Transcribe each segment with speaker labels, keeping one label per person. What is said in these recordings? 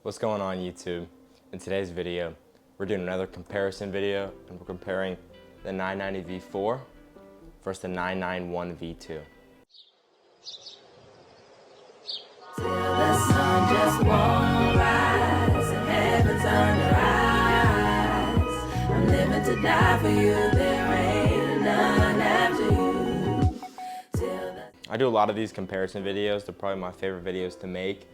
Speaker 1: What's going on YouTube? In today's video, we're doing another comparison video and we're comparing the 990 V4 versus the 991 V2.
Speaker 2: Till the sun just won't rise and heaven's under eyes. I'm living to die for you, there ain't none after you.
Speaker 1: I do a lot of these comparison videos. They're probably my favorite videos to make.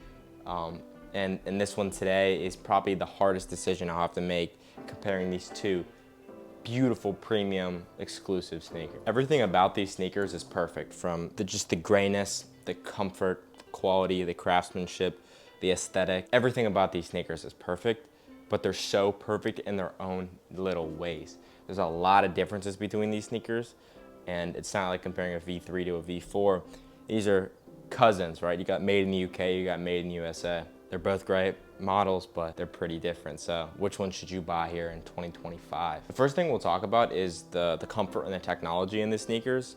Speaker 1: And this one today is probably the hardest decision I'll have to make, comparing these two beautiful premium exclusive sneakers. Everything about these sneakers is perfect, from just the grayness, the comfort, quality, the craftsmanship, the aesthetic. Everything about these sneakers is perfect, but they're so perfect in their own little ways. There's a lot of differences between these sneakers, and it's not like comparing a V3 to a V4. These are cousins, right? You got made in the UK, you got made in the USA. They're both great models, but they're pretty different. So which one should you buy here in 2025? The first thing we'll talk about is the comfort and the technology in the sneakers.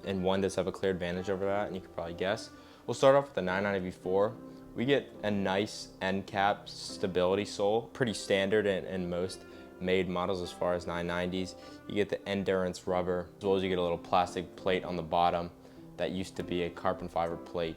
Speaker 1: And one does have a clear advantage over that, and you can probably guess. We'll start off with the 990 V4. We get a nice end cap stability sole, pretty standard in most made models as far as 990s. You get the endurance rubber, as well as you get a little plastic plate on the bottom that used to be a carbon fiber plate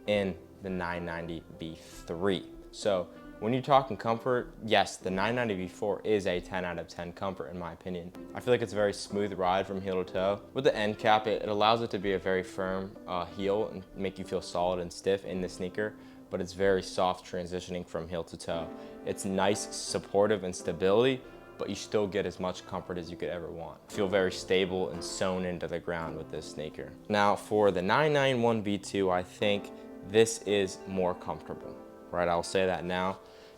Speaker 1: in the 990 V3. So when you're talking comfort, yes, the 990 V4 is a 10 out of 10 comfort in my opinion. I feel like it's a very smooth ride from heel to toe. With the end cap, it allows it to be a very firm heel and make you feel solid and stiff in the sneaker, but it's very soft transitioning from heel to toe. It's nice, supportive and stability, but you still get as much comfort as you could ever want. Feel very stable and sewn into the ground with this sneaker. Now for the 991 V2, I think this is more comfortable, right? I'll say that now.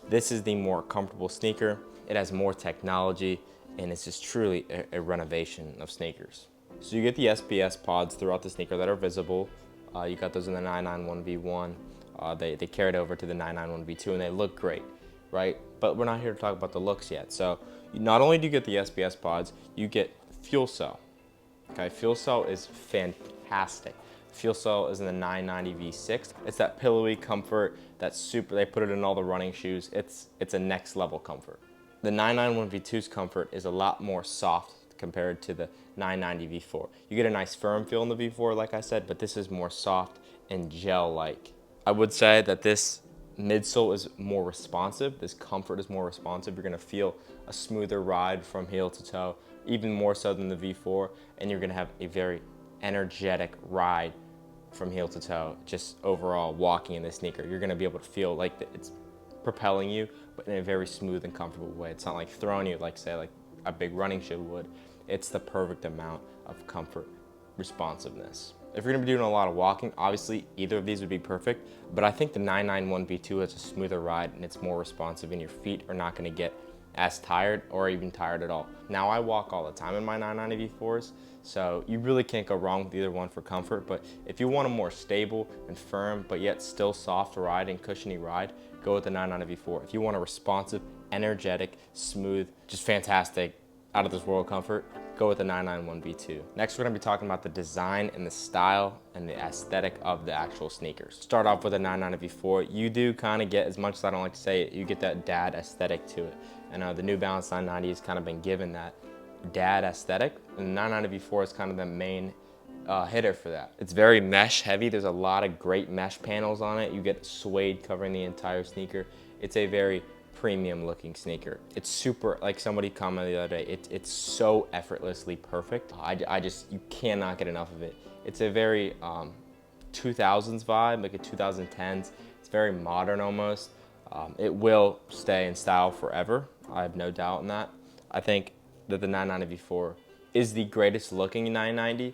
Speaker 1: This is the more comfortable sneaker. It has more technology, and it's just truly a renovation of sneakers. So you get the SPS pods throughout the sneaker that are visible. You got those in the 991 V1. They carried over to the 991 V2, and they look great, right? But we're not here to talk about the looks yet. So not only do you get the SPS pods, you get fuel cell. Okay, fuel cell is fantastic. Fuel cell is in the 990 V6. It's that pillowy comfort, that's super, they put it in all the running shoes. It's a next level comfort. The 991 V2's comfort is a lot more soft compared to the 990 V4. You get a nice firm feel in the V4, like I said, but this is more soft and gel-like. I would say that this midsole is more responsive. This comfort is more responsive. You're gonna feel a smoother ride from heel to toe, even more so than the V4, and you're gonna have a very energetic ride from heel to toe. Just overall walking in this sneaker, you're gonna be able to feel like it's propelling you, but in a very smooth and comfortable way. It's not like throwing you like, say, like a big running shoe would. It's the perfect amount of comfort, responsiveness. If you're gonna be doing a lot of walking, obviously either of these would be perfect, but I think the 991 V2 has a smoother ride and it's more responsive, and your feet are not gonna get as tired or even tired at all. Now I walk all the time in my 990 V4s, so you really can't go wrong with either one for comfort, but if you want a more stable and firm, but yet still soft ride and cushiony ride, go with the 990 V4. If you want a responsive, energetic, smooth, just fantastic, out of this world comfort, go with the 991 V2. Next, we're gonna be talking about the design and the style and the aesthetic of the actual sneakers. Start off with the 990 V4. You do kind of get, as much as I don't like to say it, you get that dad aesthetic to it. And the New Balance 990 has kind of been given that dad aesthetic, and the 990 V4 is kind of the main hitter for that. It's very mesh heavy. There's a lot of great mesh panels on it. You get suede covering the entire sneaker. It's a very premium looking sneaker. It's super, like somebody commented the other day, it's so effortlessly perfect. You cannot get enough of it. It's a very 2000s vibe, like a 2010s. It's very modern almost. It will stay in style forever. I have no doubt in that. I think that the 990 V4 is the greatest looking 990,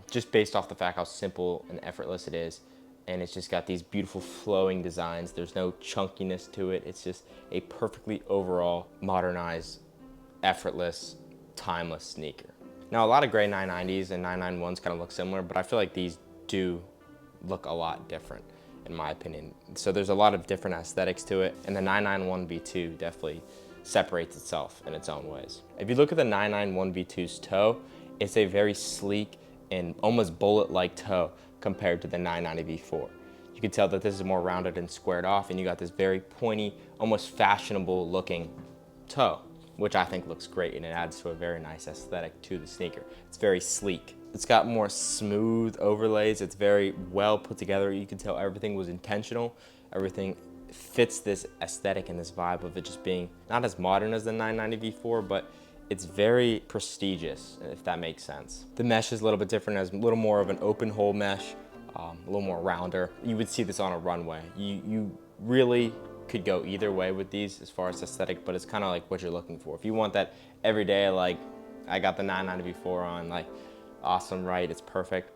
Speaker 1: just based off the fact how simple and effortless it is. And it's just got these beautiful flowing designs. There's no chunkiness to it. It's just a perfectly overall modernized, effortless, timeless sneaker. Now, a lot of gray 990s and 991s kind of look similar, but I feel like these do look a lot different in my opinion. So there's a lot of different aesthetics to it, and the 991 V2 definitely separates itself in its own ways. If you look at the 991 V2's toe, it's a very sleek and almost bullet-like toe compared to the 990 V4. You can tell that this is more rounded and squared off, and you got this very pointy, almost fashionable looking toe, which I think looks great, and it adds to a very nice aesthetic to the sneaker. It's very sleek. It's got more smooth overlays. It's very well put together. You can tell everything was intentional. Everything fits this aesthetic and this vibe of it just being not as modern as the 990 V4, but it's very prestigious, if that makes sense. The mesh is a little bit different, as a little more of an open hole mesh, a little more rounder. You would see this on a runway. You really could go either way with these as far as aesthetic, but it's kind of like what you're looking for. If you want that every day, like I got the 990 V4 on, like awesome, right? It's perfect.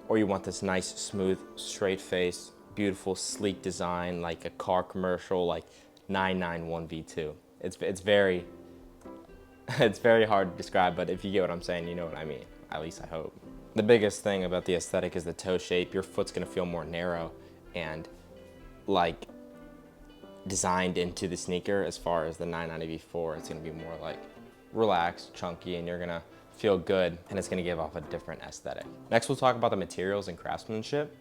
Speaker 1: Or you want this nice, smooth, straight face, beautiful, sleek design, like a car commercial, like 991 V2. It's very, it's very hard to describe, but if you get what I'm saying, you know what I mean. At least I hope. The biggest thing about the aesthetic is the toe shape. Your foot's gonna feel more narrow and like designed into the sneaker. As far as the 990 V4, it's gonna be more like relaxed, chunky, and you're gonna feel good, and it's gonna give off a different aesthetic. Next, we'll talk about the materials and craftsmanship.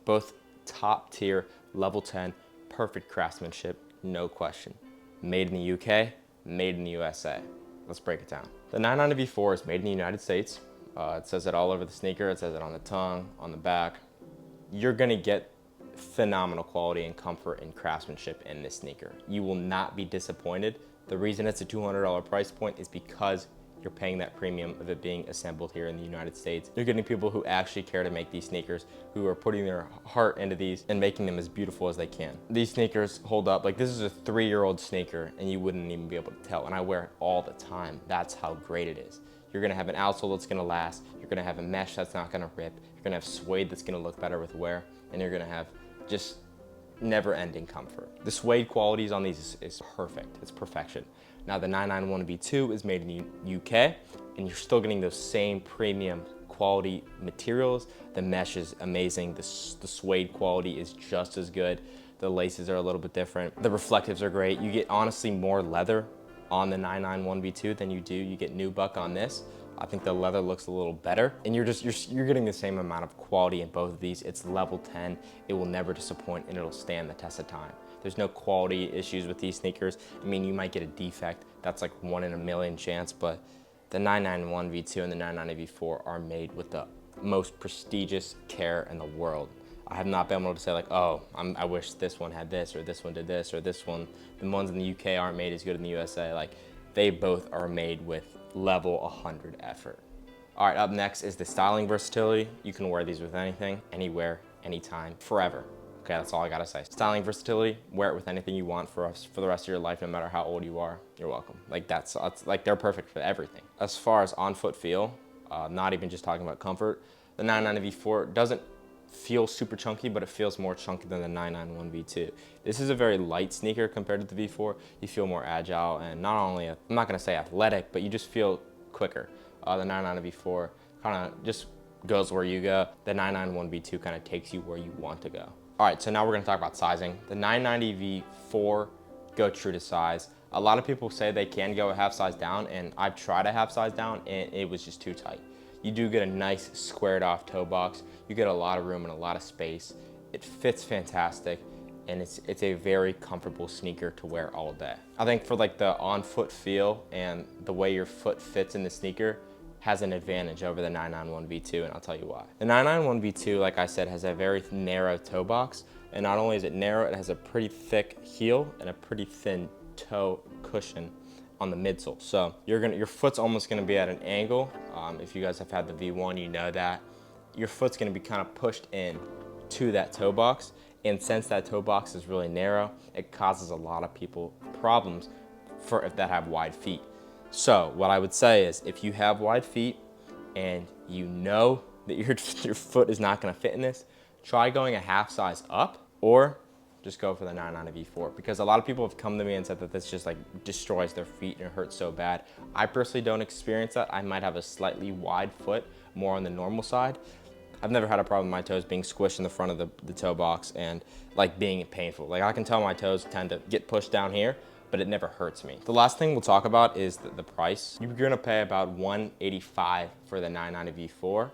Speaker 1: Both top tier, level 10, perfect craftsmanship, no question. Made in the UK, made in the USA. Let's break it down. The 990 V4 is made in the United States. It says it all over the sneaker. It says it on the tongue, on the back. You're gonna get phenomenal quality and comfort and craftsmanship in this sneaker. You will not be disappointed. The reason it's a $200 price point is because you're paying that premium of it being assembled here in the United States. You're getting people who actually care to make these sneakers, who are putting their heart into these and making them as beautiful as they can. These sneakers hold up. Like, this is a 3-year-old sneaker and you wouldn't even be able to tell, and I wear it all the time. That's how great it is. You're gonna have an outsole that's gonna last. You're gonna have a mesh that's not gonna rip. You're gonna have suede that's gonna look better with wear, and you're gonna have just never-ending comfort. The suede qualities on these is perfect. It's perfection. Now the 991 V2 is made in the UK, and you're still getting those same premium quality materials. The mesh is amazing. The suede quality is just as good. The laces are a little bit different. The reflectives are great. You get honestly more leather on the 991 V2 than you do. You get nubuck on this. I think the leather looks a little better, and you're getting the same amount of quality in both of these. It's level 10. It will never disappoint, and it'll stand the test of time. There's no quality issues with these sneakers. I mean, you might get a defect. That's like 1 in a million chance, but the 991 V2 and the 990 V4 are made with the most prestigious care in the world. I have not been able to say like, oh, I wish this one had this, or this one did this, or this one. The ones in the UK aren't made as good in the USA. Like, they both are made with level 100 effort. All right, up next is the styling versatility. You can wear these with anything, anywhere, anytime, forever. Okay, that's all I gotta say. Styling versatility, wear it with anything you want for the rest of your life, no matter how old you are. You're welcome. Like, that's like, they're perfect for everything. As far as on-foot feel, not even just talking about comfort, the 990 V4 doesn't feel super chunky, but it feels more chunky than the 991 V2. This is a very light sneaker compared to the V4. You feel more agile, and not only, I'm not gonna say athletic, but you just feel quicker. The 990 V4 kind of just goes where you go. The 991 V2 kind of takes you where you want to go. All right, so now we're gonna talk about sizing. The 990 V4, go true to size. A lot of people say they can go a half size down, and I've tried a half size down, and it was just too tight. You do get a nice squared off toe box. You get a lot of room and a lot of space. It fits fantastic, and it's a very comfortable sneaker to wear all day. I think for like the on-foot feel and the way your foot fits in the sneaker has an advantage over the 991 V2, and I'll tell you why. The 991 V2, like I said, has a very narrow toe box, and not only is it narrow, it has a pretty thick heel and a pretty thin toe cushion on the midsole. So your foot's almost gonna be at an angle. If you guys have had the V1, you know that. Your foot's gonna be kind of pushed in to that toe box, and since that toe box is really narrow, it causes a lot of people problems for if that have wide feet. So what I would say is, if you have wide feet and you know that your foot is not gonna fit in this, try going a half size up, or just go for the 990 V4, because a lot of people have come to me and said that this just like destroys their feet and it hurts so bad. I personally don't experience that. I might have a slightly wide foot, more on the normal side. I've never had a problem with my toes being squished in the front of the toe box and like being painful. Like, I can tell my toes tend to get pushed down here, but it never hurts me. The last thing we'll talk about is the price. You're gonna pay about $185 for the 990 V4.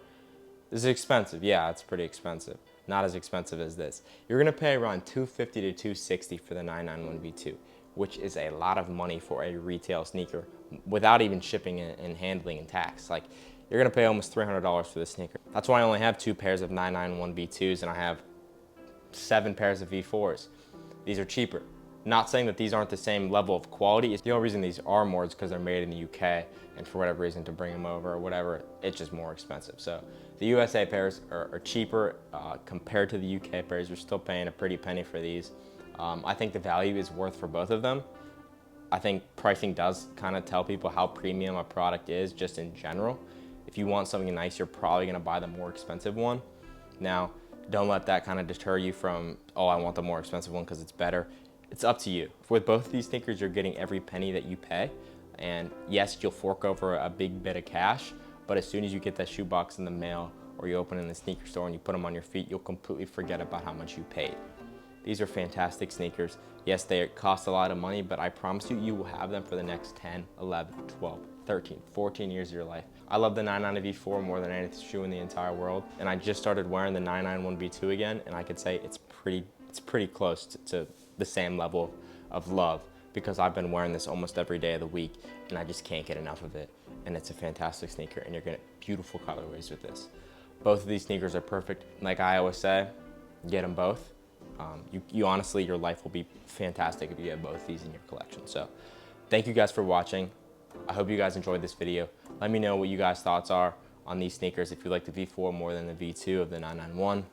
Speaker 1: This is expensive, yeah, it's pretty expensive. not as expensive as this. You're gonna pay around $250 to $260 for the 991 V2, which is a lot of money for a retail sneaker without even shipping and handling and tax. Like, you're gonna pay almost $300 for this sneaker. That's why I only have 2 pairs of 991 V2s and I have 7 pairs of V4s. These are cheaper. Not saying that these aren't the same level of quality. The only reason these are more is because they're made in the UK, and for whatever reason to bring them over or whatever, it's just more expensive. So the USA pairs are cheaper compared to the UK pairs. You're still paying a pretty penny for these. I think the value is worth for both of them. I think pricing does kind of tell people how premium a product is just in general. If you want something nice, you're probably gonna buy the more expensive one. Now, don't let that kind of deter you from, oh, I want the more expensive one because it's better. It's up to you. With both of these sneakers, you're getting every penny that you pay. And yes, you'll fork over a big bit of cash, but as soon as you get that shoebox in the mail or you open in the sneaker store and you put them on your feet, you'll completely forget about how much you paid. These are fantastic sneakers. Yes, they cost a lot of money, but I promise you, you will have them for the next 10, 11, 12, 13, 14 years of your life. I love the 990 V4 more than any shoe in the entire world. And I just started wearing the 991 V2 again, and I could say it's pretty close to the same level of love because I've been wearing this almost every day of the week and I just can't get enough of it. And it's a fantastic sneaker and you're gonna get beautiful colorways with this. Both of these sneakers are perfect. Like I always say, get them both. You honestly, your life will be fantastic if you have both these in your collection. So thank you guys for watching. I hope you guys enjoyed this video. Let me know what you guys' thoughts are on these sneakers. If you like the V4 more than the V2 of the 991,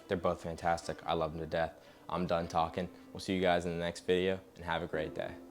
Speaker 1: they're both fantastic. I love them to death. I'm done talking. We'll see you guys in the next video and have a great day.